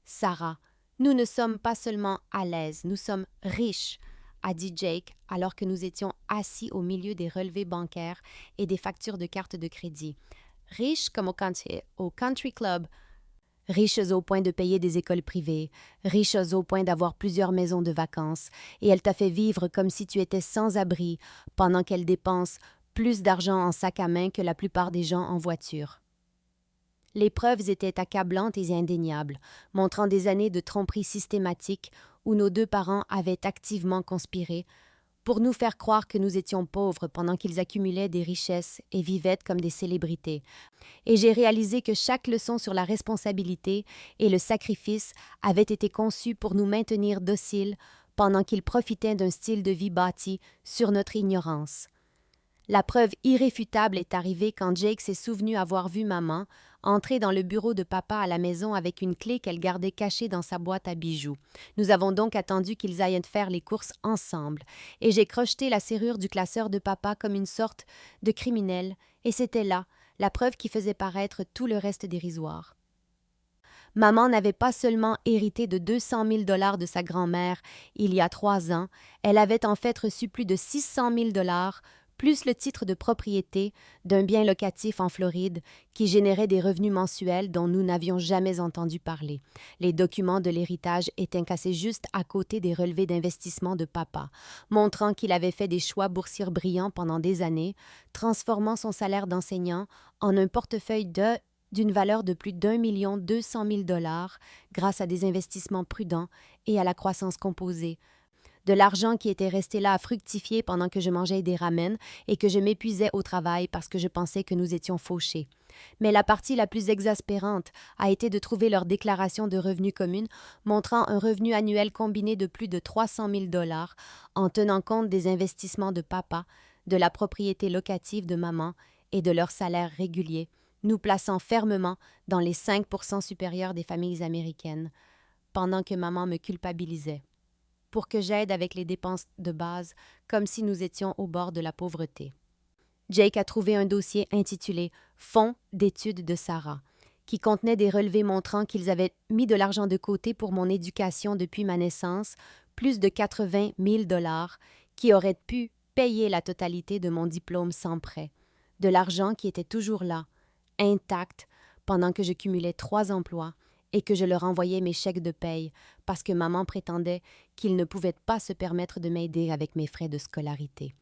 Sarah, nous ne sommes pas seulement à l'aise, nous sommes riches, a dit Jake alors que nous étions assis au milieu des relevés bancaires et des factures de cartes de crédit. Riches comme au country club, riches au point de payer des écoles privées, riches au point d'avoir plusieurs maisons de vacances, et elle t'a fait vivre comme si tu étais sans abri pendant qu'elle dépense plus d'argent en sac à main que la plupart des gens en voiture. Les preuves étaient accablantes et indéniables, montrant des années de tromperie systématique où nos 2 parents avaient activement conspiré pour nous faire croire que nous étions pauvres pendant qu'ils accumulaient des richesses et vivaient comme des célébrités. Et j'ai réalisé que chaque leçon sur la responsabilité et le sacrifice avait été conçue pour nous maintenir dociles pendant qu'ils profitaient d'un style de vie bâti sur notre ignorance. La preuve irréfutable est arrivée quand Jake s'est souvenu avoir vu maman entrer dans le bureau de papa à la maison avec une clé qu'elle gardait cachée dans sa boîte à bijoux. Nous avons donc attendu qu'ils aillent faire les courses ensemble, et j'ai crocheté la serrure du classeur de papa comme une sorte de criminel, et c'était là, la preuve qui faisait paraître tout le reste dérisoire. Maman n'avait pas seulement hérité de 200 000 $ de sa grand-mère il y a 3 ans, elle avait en fait reçu plus de 600 000 $, plus le titre de propriété d'un bien locatif en Floride qui générait des revenus mensuels dont nous n'avions jamais entendu parler. Les documents de l'héritage étaient cassés juste à côté des relevés d'investissement de papa, montrant qu'il avait fait des choix boursiers brillants pendant des années, transformant son salaire d'enseignant en un portefeuille d'une valeur de plus d'1 200 000 $ grâce à des investissements prudents et à la croissance composée. De l'argent qui était resté là à fructifier pendant que je mangeais des ramen et que je m'épuisais au travail parce que je pensais que nous étions fauchés. Mais la partie la plus exaspérante a été de trouver leur déclaration de revenus commune montrant un revenu annuel combiné de plus de 300 000 $ en tenant compte des investissements de papa, de la propriété locative de maman et de leur salaire régulier, nous plaçant fermement dans les 5% supérieurs des familles américaines, pendant que maman me culpabilisait pour que j'aide avec les dépenses de base, comme si nous étions au bord de la pauvreté. Jake a trouvé un dossier intitulé « Fonds d'études de Sarah », qui contenait des relevés montrant qu'ils avaient mis de l'argent de côté pour mon éducation depuis ma naissance, plus de 80 000 $, qui auraient pu payer la totalité de mon diplôme sans prêt. De l'argent qui était toujours là, intact, pendant que je cumulais 3 emplois, et que je leur envoyais mes chèques de paye parce que maman prétendait qu'ils ne pouvaient pas se permettre de m'aider avec mes frais de scolarité.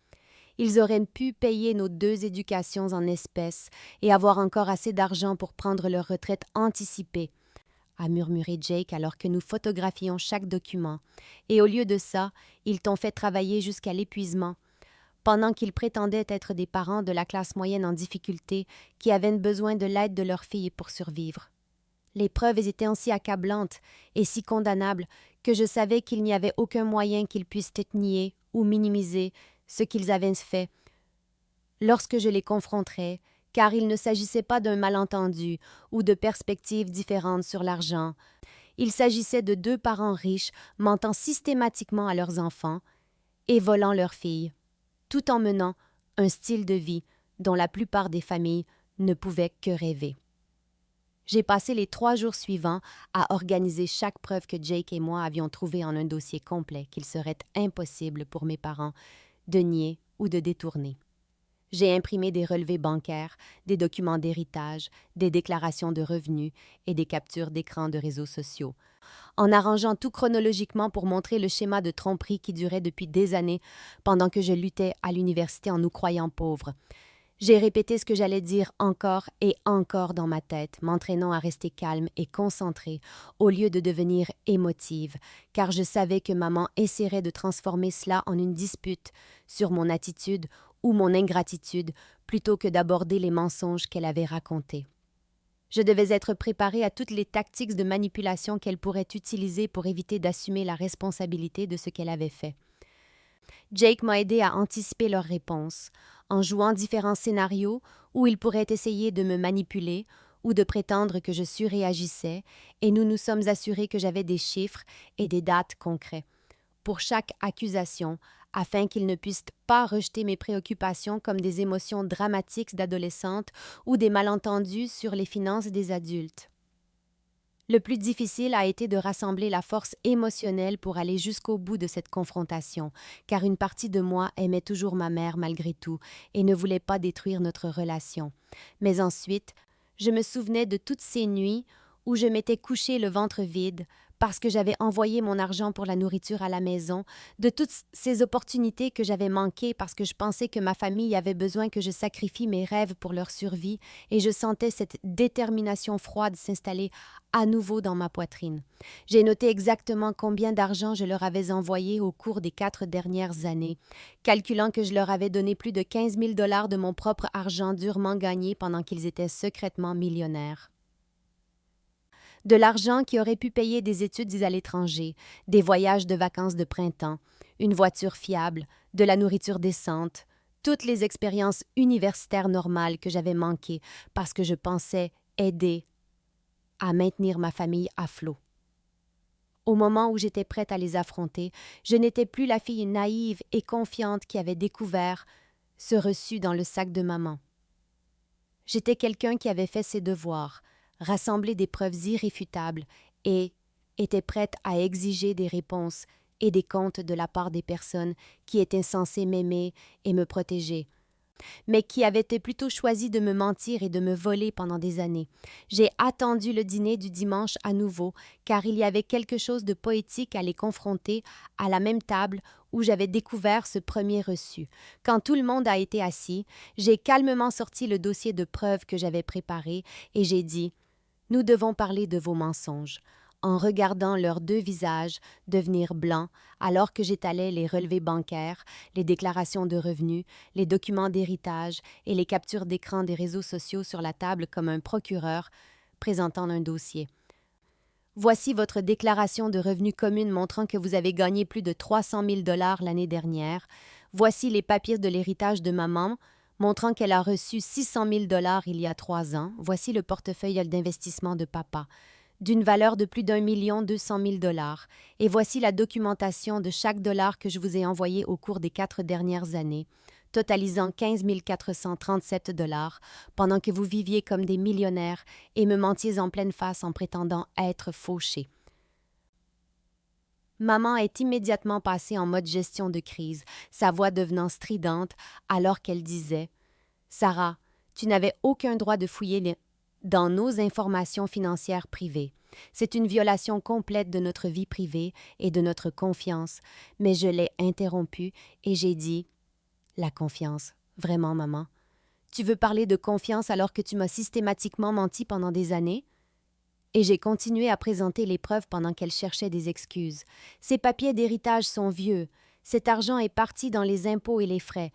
Ils auraient pu payer nos 2 éducations en espèces et avoir encore assez d'argent pour prendre leur retraite anticipée, a murmuré Jake alors que nous photographions chaque document. Et au lieu de ça, ils t'ont fait travailler jusqu'à l'épuisement, pendant qu'ils prétendaient être des parents de la classe moyenne en difficulté qui avaient besoin de l'aide de leur fille pour survivre. Les preuves étaient aussi accablantes et si condamnables que je savais qu'il n'y avait aucun moyen qu'ils puissent nier ou minimiser ce qu'ils avaient fait lorsque je les confronterais, car il ne s'agissait pas d'un malentendu ou de perspectives différentes sur l'argent. Il s'agissait de deux parents riches mentant systématiquement à leurs enfants et volant leurs filles, tout en menant un style de vie dont la plupart des familles ne pouvaient que rêver. J'ai passé les 3 jours suivants à organiser chaque preuve que Jake et moi avions trouvée en un dossier complet qu'il serait impossible pour mes parents de nier ou de détourner. J'ai imprimé des relevés bancaires, des documents d'héritage, des déclarations de revenus et des captures d'écran de réseaux sociaux, en arrangeant tout chronologiquement pour montrer le schéma de tromperie qui durait depuis des années pendant que je luttais à l'université en nous croyant pauvres. J'ai répété ce que j'allais dire encore et encore dans ma tête, m'entraînant à rester calme et concentrée au lieu de devenir émotive, car je savais que maman essaierait de transformer cela en une dispute sur mon attitude ou mon ingratitude plutôt que d'aborder les mensonges qu'elle avait racontés. Je devais être préparée à toutes les tactiques de manipulation qu'elle pourrait utiliser pour éviter d'assumer la responsabilité de ce qu'elle avait fait. Jake m'a aidé à anticiper leurs réponses, en jouant différents scénarios où ils pourraient essayer de me manipuler ou de prétendre que je surréagissais, et nous nous sommes assurés que j'avais des chiffres et des dates concrets pour chaque accusation, afin qu'ils ne puissent pas rejeter mes préoccupations comme des émotions dramatiques d'adolescente ou des malentendus sur les finances des adultes. Le plus difficile a été de rassembler la force émotionnelle pour aller jusqu'au bout de cette confrontation, car une partie de moi aimait toujours ma mère malgré tout et ne voulait pas détruire notre relation. Mais ensuite, je me souvenais de toutes ces nuits où je m'étais couchée le ventre vide parce que j'avais envoyé mon argent pour la nourriture à la maison, de toutes ces opportunités que j'avais manquées parce que je pensais que ma famille avait besoin que je sacrifie mes rêves pour leur survie, et je sentais cette détermination froide s'installer à nouveau dans ma poitrine. J'ai noté exactement combien d'argent je leur avais envoyé au cours des 4 dernières années, calculant que je leur avais donné plus de 15 000 $ de mon propre argent durement gagné pendant qu'ils étaient secrètement millionnaires. De l'argent qui aurait pu payer des études à l'étranger, des voyages de vacances de printemps, une voiture fiable, de la nourriture décente, toutes les expériences universitaires normales que j'avais manquées parce que je pensais aider à maintenir ma famille à flot. Au moment où j'étais prête à les affronter, je n'étais plus la fille naïve et confiante qui avait découvert ce reçu dans le sac de maman. J'étais quelqu'un qui avait fait ses devoirs, rassemblé des preuves irréfutables et était prête à exiger des réponses et des comptes de la part des personnes qui étaient censées m'aimer et me protéger, mais qui avaient plutôt choisi de me mentir et de me voler pendant des années. J'ai attendu le dîner du dimanche à nouveau, car il y avait quelque chose de poétique à les confronter à la même table où j'avais découvert ce premier reçu. Quand tout le monde a été assis, j'ai calmement sorti le dossier de preuves que j'avais préparé et j'ai dit « Nous devons parler de vos mensonges », en regardant leurs 2 visages devenir blancs alors que j'étalais les relevés bancaires, les déclarations de revenus, les documents d'héritage et les captures d'écran des réseaux sociaux sur la table comme un procureur présentant un dossier. Voici votre déclaration de revenus commune montrant que vous avez gagné plus de 300 000 $ l'année dernière. Voici les papiers de l'héritage de maman, montrant qu'elle a reçu 600 000 $ il y a 3 ans. Voici le portefeuille d'investissement de papa, d'une valeur de plus d'1 200 000 $. Et voici la documentation de chaque dollar que je vous ai envoyé au cours des 4 dernières années, totalisant 15 437 $, pendant que vous viviez comme des millionnaires et me mentiez en pleine face en prétendant être fauchés. Maman est immédiatement passée en mode gestion de crise, sa voix devenant stridente alors qu'elle disait « Sarah, tu n'avais aucun droit de fouiller dans nos informations financières privées. C'est une violation complète de notre vie privée et de notre confiance. » Mais je l'ai interrompue et j'ai dit « La confiance, vraiment, maman? Tu veux parler de confiance alors que tu m'as systématiquement menti pendant des années? » Et j'ai continué à présenter les preuves pendant qu'elle cherchait des excuses. « Ces papiers d'héritage sont vieux. Cet argent est parti dans les impôts et les frais.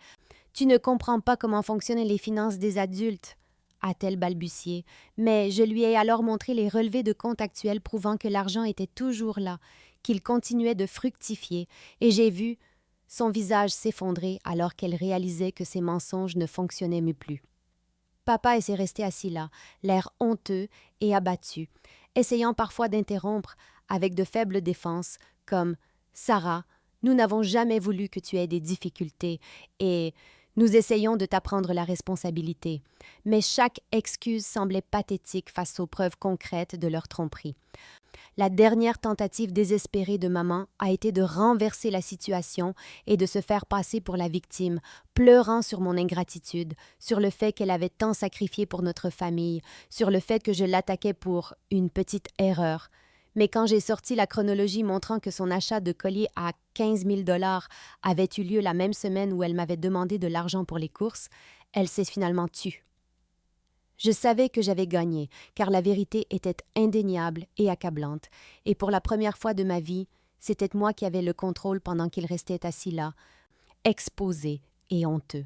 Tu ne comprends pas comment fonctionnent les finances des adultes, » a-t-elle balbutié, mais je lui ai alors montré les relevés de compte actuels prouvant que l'argent était toujours là, qu'il continuait de fructifier, et j'ai vu son visage s'effondrer alors qu'elle réalisait que ses mensonges ne fonctionnaient plus. Papa s'est resté assis là, l'air honteux et abattu, essayant parfois d'interrompre avec de faibles défenses, comme « Sarah, nous n'avons jamais voulu que tu aies des difficultés et nous essayons de t'apprendre la responsabilité. » Mais chaque excuse semblait pathétique face aux preuves concrètes de leur tromperie. La dernière tentative désespérée de maman a été de renverser la situation et de se faire passer pour la victime, pleurant sur mon ingratitude, sur le fait qu'elle avait tant sacrifié pour notre famille, sur le fait que je l'attaquais pour une petite erreur. Mais quand j'ai sorti la chronologie montrant que son achat de collier à 15 000 $ avait eu lieu la même semaine où elle m'avait demandé de l'argent pour les courses, elle s'est finalement tue. Je savais que j'avais gagné, car la vérité était indéniable et accablante, et pour la première fois de ma vie, c'était moi qui avais le contrôle pendant qu'il restait assis là, exposé et honteux.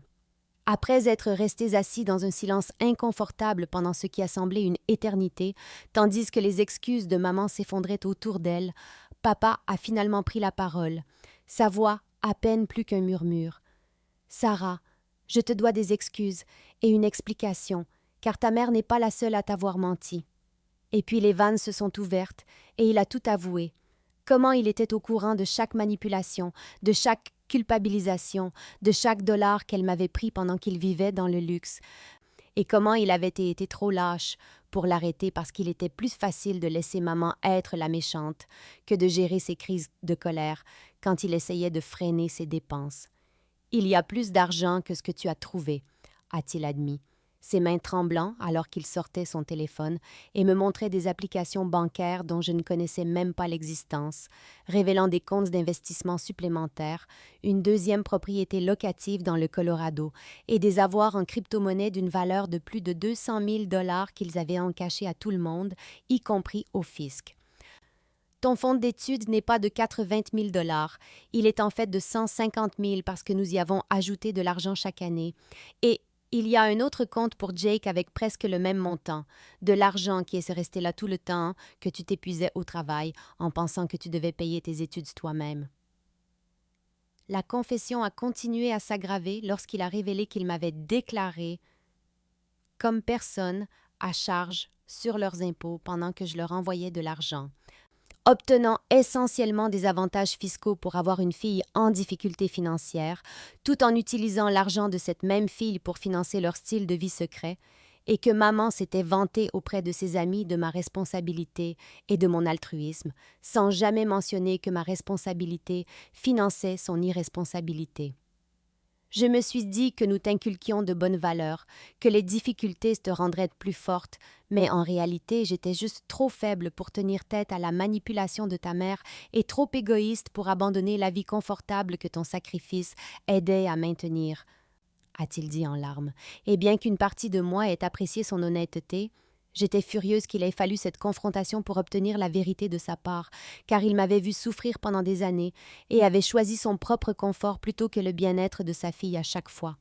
Après être restés assis dans un silence inconfortable pendant ce qui a semblé une éternité, tandis que les excuses de maman s'effondraient autour d'elle, papa a finalement pris la parole, sa voix à peine plus qu'un murmure. « Sarah, je te dois des excuses et une explication, car ta mère n'est pas la seule à t'avoir menti. » Et puis les vannes se sont ouvertes et il a tout avoué. Comment il était au courant de chaque manipulation, de chaque culpabilisation, de chaque dollar qu'elle m'avait pris pendant qu'il vivait dans le luxe. Et comment il avait été trop lâche pour l'arrêter parce qu'il était plus facile de laisser maman être la méchante que de gérer ses crises de colère quand il essayait de freiner ses dépenses. « Il y a plus d'argent que ce que tu as trouvé », a-t-il admis, ses mains tremblant alors qu'il sortait son téléphone et me montrait des applications bancaires dont je ne connaissais même pas l'existence, révélant des comptes d'investissement supplémentaires, une deuxième propriété locative dans le Colorado et des avoirs en crypto-monnaie d'une valeur de plus de 200 000 $ qu'ils avaient encachés à tout le monde, y compris au fisc. « Ton fonds d'études n'est pas de 80 000 $, il est en fait de 150 000 parce que nous y avons ajouté de l'argent chaque année. Et il y a un autre compte pour Jake avec presque le même montant, de l'argent qui est resté là tout le temps que tu t'épuisais au travail en pensant que tu devais payer tes études toi-même. » La confession a continué à s'aggraver lorsqu'il a révélé qu'il m'avait déclaré comme personne à charge sur leurs impôts pendant que je leur envoyais de l'argent, obtenant essentiellement des avantages fiscaux pour avoir une fille en difficulté financière, tout en utilisant l'argent de cette même fille pour financer leur style de vie secret, et que maman s'était vantée auprès de ses amis de ma responsabilité et de mon altruisme, sans jamais mentionner que ma responsabilité finançait son irresponsabilité. Je me suis dit que nous t'inculquions de bonnes valeurs, que les difficultés te rendraient plus forte, mais en réalité, j'étais juste trop faible pour tenir tête à la manipulation de ta mère et trop égoïste pour abandonner la vie confortable que ton sacrifice aidait à maintenir, a-t-il dit en larmes. Et bien qu'une partie de moi ait apprécié son honnêteté, j'étais furieuse qu'il ait fallu cette confrontation pour obtenir la vérité de sa part, car il m'avait vu souffrir pendant des années et avait choisi son propre confort plutôt que le bien-être de sa fille à chaque fois.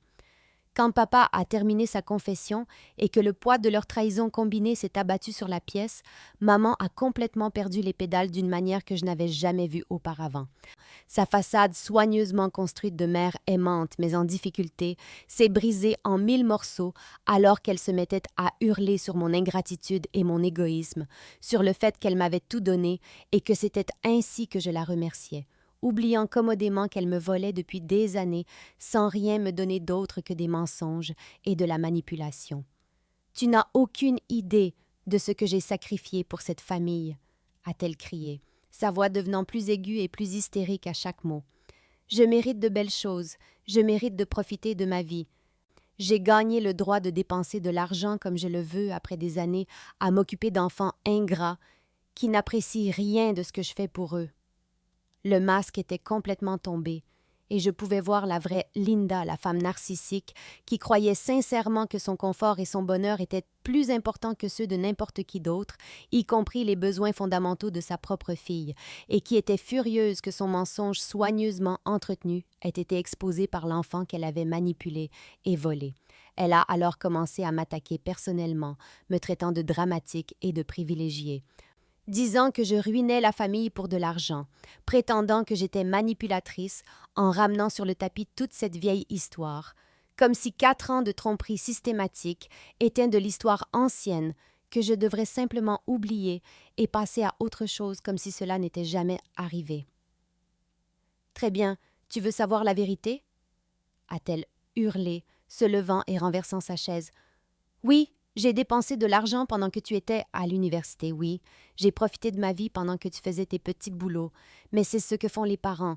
Quand papa a terminé sa confession et que le poids de leur trahison combinée s'est abattu sur la pièce, maman a complètement perdu les pédales d'une manière que je n'avais jamais vue auparavant. Sa façade soigneusement construite de mère aimante mais en difficulté s'est brisée en 1000 morceaux alors qu'elle se mettait à hurler sur mon ingratitude et mon égoïsme, sur le fait qu'elle m'avait tout donné et que c'était ainsi que je la remerciais, oubliant commodément qu'elle me volait depuis des années sans rien me donner d'autre que des mensonges et de la manipulation. « Tu n'as aucune idée de ce que j'ai sacrifié pour cette famille, » a-t-elle crié, sa voix devenant plus aiguë et plus hystérique à chaque mot. « Je mérite de belles choses, je mérite de profiter de ma vie. J'ai gagné le droit de dépenser de l'argent comme je le veux après des années à m'occuper d'enfants ingrats qui n'apprécient rien de ce que je fais pour eux. » Le masque était complètement tombé, et je pouvais voir la vraie Linda, la femme narcissique, qui croyait sincèrement que son confort et son bonheur étaient plus importants que ceux de n'importe qui d'autre, y compris les besoins fondamentaux de sa propre fille, et qui était furieuse que son mensonge soigneusement entretenu ait été exposé par l'enfant qu'elle avait manipulé et volé. Elle a alors commencé à m'attaquer personnellement, me traitant de dramatique et de privilégiée. disant que je ruinais la famille pour de l'argent, prétendant que j'étais manipulatrice en ramenant sur le tapis toute cette vieille histoire, comme si 4 ans de tromperie systématique étaient de l'histoire ancienne que je devrais simplement oublier et passer à autre chose comme si cela n'était jamais arrivé. Très bien, tu veux savoir la vérité? A-t-elle hurlé, se levant et renversant sa chaise. Oui, j'ai dépensé de l'argent pendant que tu étais à l'université, oui. J'ai profité de ma vie pendant que tu faisais tes petits boulots. Mais c'est ce que font les parents.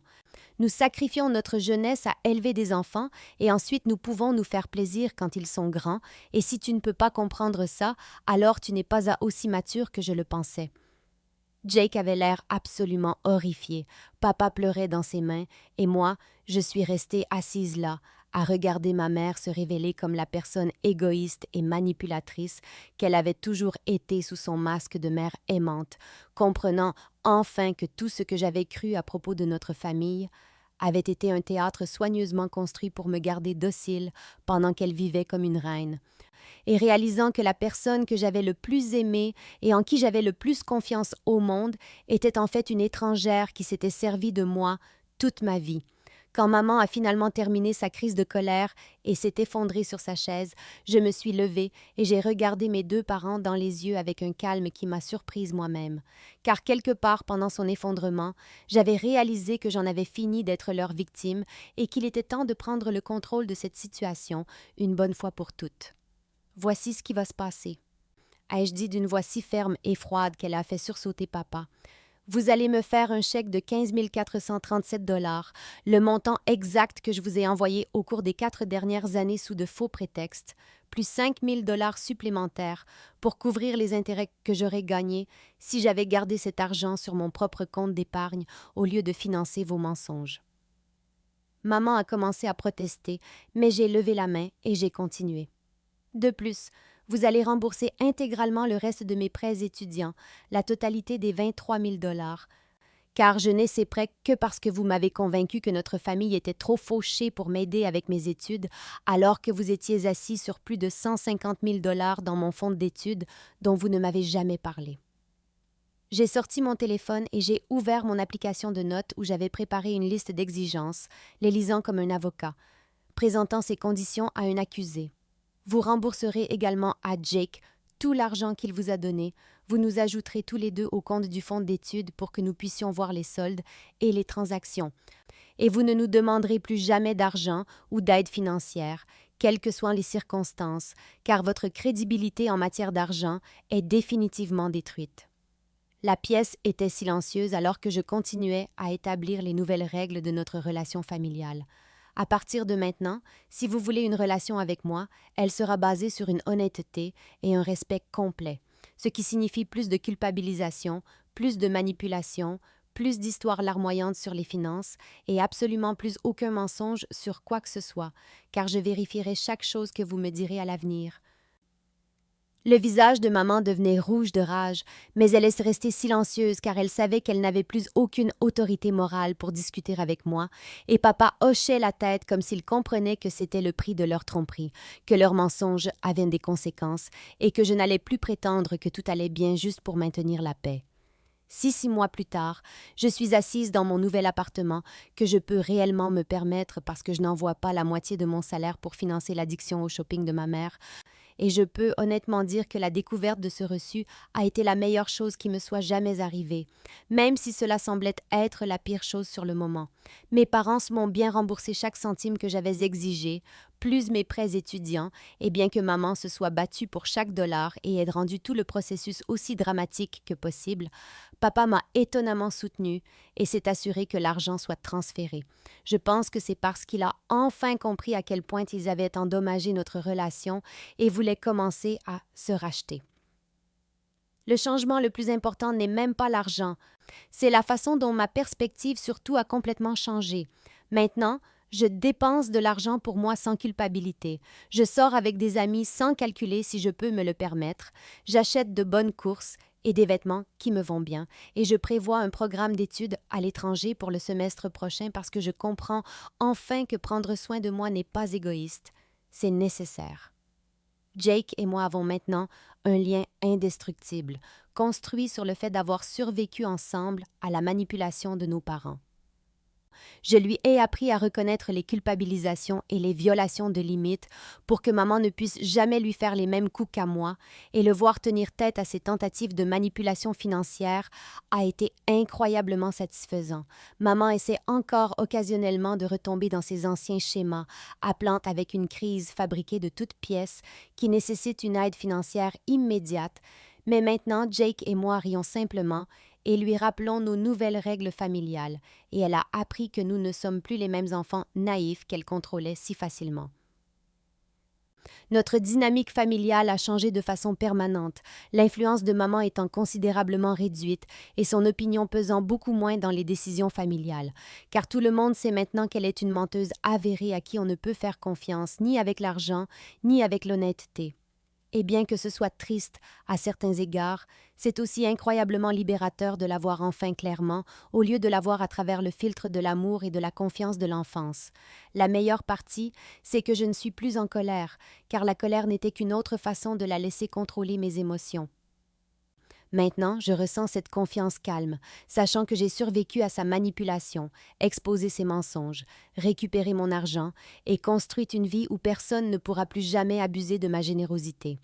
Nous sacrifions notre jeunesse à élever des enfants et ensuite nous pouvons nous faire plaisir quand ils sont grands, et si tu ne peux pas comprendre ça, alors tu n'es pas aussi mature que je le pensais. Jake avait l'air absolument horrifié. Papa pleurait dans ses mains, et moi, je suis restée assise là, à regarder ma mère se révéler comme la personne égoïste et manipulatrice qu'elle avait toujours été sous son masque de mère aimante, comprenant enfin que tout ce que j'avais cru à propos de notre famille avait été un théâtre soigneusement construit pour me garder docile pendant qu'elle vivait comme une reine. Et réalisant que la personne que j'avais le plus aimée et en qui j'avais le plus confiance au monde était en fait une étrangère qui s'était servie de moi toute ma vie. Quand maman a finalement terminé sa crise de colère et s'est effondrée sur sa chaise, je me suis levée et j'ai regardé mes 2 parents dans les yeux avec un calme qui m'a surprise moi-même. Car quelque part pendant son effondrement, j'avais réalisé que j'en avais fini d'être leur victime et qu'il était temps de prendre le contrôle de cette situation une bonne fois pour toutes. Voici ce qui va se passer, ai-je dit d'une voix si ferme et froide qu'elle a fait sursauter papa. Vous allez me faire un chèque de 15 437 $, le montant exact que je vous ai envoyé au cours des 4 dernières années sous de faux prétextes, plus 5 000 $ supplémentaires pour couvrir les intérêts que j'aurais gagnés si j'avais gardé cet argent sur mon propre compte d'épargne au lieu de financer vos mensonges. Maman a commencé à protester, mais j'ai levé la main et j'ai continué. De plus, vous allez rembourser intégralement le reste de mes prêts étudiants, la totalité des 23 000 $, car je n'ai ces prêts que parce que vous m'avez convaincu que notre famille était trop fauchée pour m'aider avec mes études, alors que vous étiez assis sur plus de 150 000 $ dans mon fonds d'études dont vous ne m'avez jamais parlé. J'ai sorti mon téléphone et j'ai ouvert mon application de notes où j'avais préparé une liste d'exigences, les lisant comme un avocat, présentant ces conditions à un accusé. Vous rembourserez également à Jake tout l'argent qu'il vous a donné. Vous nous ajouterez tous les 2 au compte du fonds d'études pour que nous puissions voir les soldes et les transactions. Et vous ne nous demanderez plus jamais d'argent ou d'aide financière, quelles que soient les circonstances, car votre crédibilité en matière d'argent est définitivement détruite. La pièce était silencieuse alors que je continuais à établir les nouvelles règles de notre relation familiale. À partir de maintenant, si vous voulez une relation avec moi, elle sera basée sur une honnêteté et un respect complet, ce qui signifie plus de culpabilisation, plus de manipulation, plus d'histoires larmoyantes sur les finances et absolument plus aucun mensonge sur quoi que ce soit, car je vérifierai chaque chose que vous me direz à l'avenir. Le visage de maman devenait rouge de rage, mais elle est restée silencieuse car elle savait qu'elle n'avait plus aucune autorité morale pour discuter avec moi, et papa hochait la tête comme s'il comprenait que c'était le prix de leur tromperie, que leurs mensonges avaient des conséquences, et que je n'allais plus prétendre que tout allait bien juste pour maintenir la paix. 6 mois plus tard, je suis assise dans mon nouvel appartement que je peux réellement me permettre parce que je n'envoie pas la moitié de mon salaire pour financer l'addiction au shopping de ma mère, et je peux honnêtement dire que la découverte de ce reçu a été la meilleure chose qui me soit jamais arrivée, même si cela semblait être la pire chose sur le moment. Mes parents m'ont bien remboursé chaque centime que j'avais exigé, plus mes prêts étudiants, et bien que maman se soit battue pour chaque dollar et ait rendu tout le processus aussi dramatique que possible, papa m'a étonnamment soutenue et s'est assuré que l'argent soit transféré. Je pense que c'est parce qu'il a enfin compris à quel point ils avaient endommagé notre relation et voulait commencer à se racheter. Le changement le plus important n'est même pas l'argent, c'est la façon dont ma perspective sur tout a complètement changé. Maintenant, je dépense de l'argent pour moi sans culpabilité. Je sors avec des amis sans calculer si je peux me le permettre. J'achète de bonnes courses et des vêtements qui me vont bien. Et je prévois un programme d'études à l'étranger pour le semestre prochain parce que je comprends enfin que prendre soin de moi n'est pas égoïste. C'est nécessaire. Jake et moi avons maintenant un lien indestructible, construit sur le fait d'avoir survécu ensemble à la manipulation de nos parents. Je lui ai appris à reconnaître les culpabilisations et les violations de limites pour que maman ne puisse jamais lui faire les mêmes coups qu'à moi, et le voir tenir tête à ses tentatives de manipulation financière a été incroyablement satisfaisant. Maman essaie encore occasionnellement de retomber dans ses anciens schémas, appelant avec une crise fabriquée de toutes pièces qui nécessite une aide financière immédiate, mais maintenant Jake et moi rions simplement et lui rappelons nos nouvelles règles familiales, et elle a appris que nous ne sommes plus les mêmes enfants naïfs qu'elle contrôlait si facilement. Notre dynamique familiale a changé de façon permanente, l'influence de maman étant considérablement réduite et son opinion pesant beaucoup moins dans les décisions familiales, car tout le monde sait maintenant qu'elle est une menteuse avérée à qui on ne peut faire confiance ni avec l'argent ni avec l'honnêteté. Et bien que ce soit triste à certains égards, c'est aussi incroyablement libérateur de la voir enfin clairement, au lieu de la voir à travers le filtre de l'amour et de la confiance de l'enfance. La meilleure partie, c'est que je ne suis plus en colère, car la colère n'était qu'une autre façon de la laisser contrôler mes émotions. Maintenant, je ressens cette confiance calme, sachant que j'ai survécu à sa manipulation, exposé ses mensonges, récupéré mon argent et construit une vie où personne ne pourra plus jamais abuser de ma générosité.